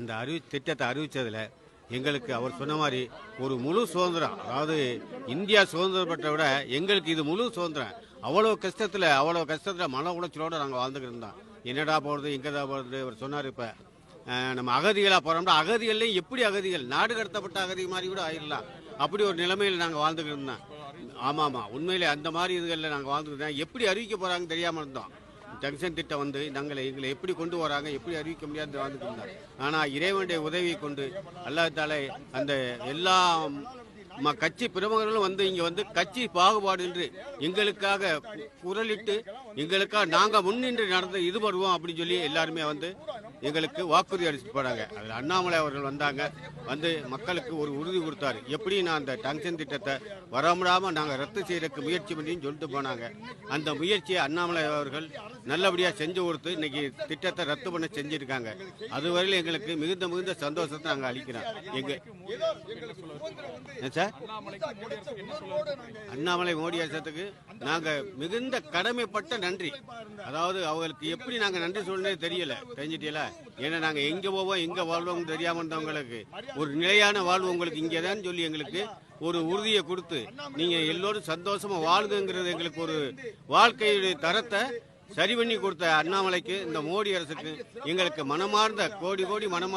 இந்த திட்டத்தை அறிவிச்சதுல எங்களுக்கு அவர் சொன்ன மாதிரி ஒரு முழு சுதந்திரம், அதாவது இந்தியா சுதந்திரம் பெற்ற விட எங்களுக்கு இது முழு சுதந்திரம். அவ்வளவு கஷ்டத்துல மன உளைச்சலோட நாங்கள் வாழ்ந்துக்கிட்டு இருந்தோம். என்னடா போறது, எங்கடா போறது. அவர் சொன்னார், இப்ப நம்ம அகதிகளா போறோம்னா அகதிகள்லையும் எப்படி அகதிகள் நாடு கடத்தப்பட்ட அகதி மாதிரி கூட ஆயிடலாம். அப்படி ஒரு நிலைமையில் நாங்கள் வாழ்ந்துக்கிட்டு இருந்தோம். ஆமாம், உண்மையிலே அந்த மாதிரி இதுகளில் நாங்கள் வாழ்ந்துக்கிட்டோம். எப்படி அறிவிக்க போறாங்கன்னு தெரியாமல் இருந்தோம். ஜங்ஷன் திட்டம் வந்து எங்களை எப்படி கொண்டு வராங்க, எப்படி அறிவிக்க முடியாது வாழ்ந்துட்டு இருந்தார். ஆனால் இறைவனுடைய உதவியை கொண்டு அல்லாஹ்தால அந்த எல்லா கட்சி பிரமுகர்களும் வந்து இங்க வந்து கட்சி பாகுபாடு என்று எங்களுக்காக குரலிட்டு எங்களுக்காக நாங்க முன்னின்று நடந்து ஈடுபடுவோம் அப்படின்னு சொல்லி எல்லாருமே வந்து எங்களுக்கு வாக்குறுதி அளிச்சுட்டு போனாங்க. அதில் அண்ணாமலை அவர்கள் வந்தாங்க, வந்து மக்களுக்கு ஒரு உறுதி கொடுத்தாரு. எப்படி நான் அந்த டங்ஷன் திட்டத்தை வரமுடாம நாங்கள் ரத்து செய்யறதுக்கு முயற்சி பண்ணின்னு சொல்லிட்டு போனாங்க. அந்த முயற்சியை அண்ணாமலை அவர்கள் நல்லபடியா செஞ்சு கொடுத்து இன்னைக்கு திட்டத்தை ரத்து பண்ண செஞ்சிருக்காங்க. அதுவரையில் எங்களுக்கு மிகுந்த சந்தோஷத்தை நாங்கள் அளிக்கிறோம். சார், அண்ணாமலை மோடி அரசுக்கு நாங்க மிகுந்த கடமைப்பட்ட நன்றி. அதாவது அவங்களுக்கு எப்படி நாங்க நன்றி சொல்லனே தெரியல, தெரிஞ்சிட்டீங்களா? ஏன்னா நாங்க எங்க போவோம் எங்க வாழ்வோம் தெரியாம இருந்தவங்களுக்கு ஒரு நிலையான வாழ்வு உங்களுக்கு இங்கேதான் சொல்லி எங்களுக்கு ஒரு உறுதியை கொடுத்து நீங்க எல்லோரும் சந்தோஷமா வாழ்ந்துங்கிறது எங்களுக்கு ஒரு வாழ்க்கையுடைய தரத்தை சரி பண்ணி கொடுத்த அண்ணாமலைக்கு, இந்த மோடி அரசுக்கு எங்களுக்கு மனமார்ந்த கோடி மனமார்ந்த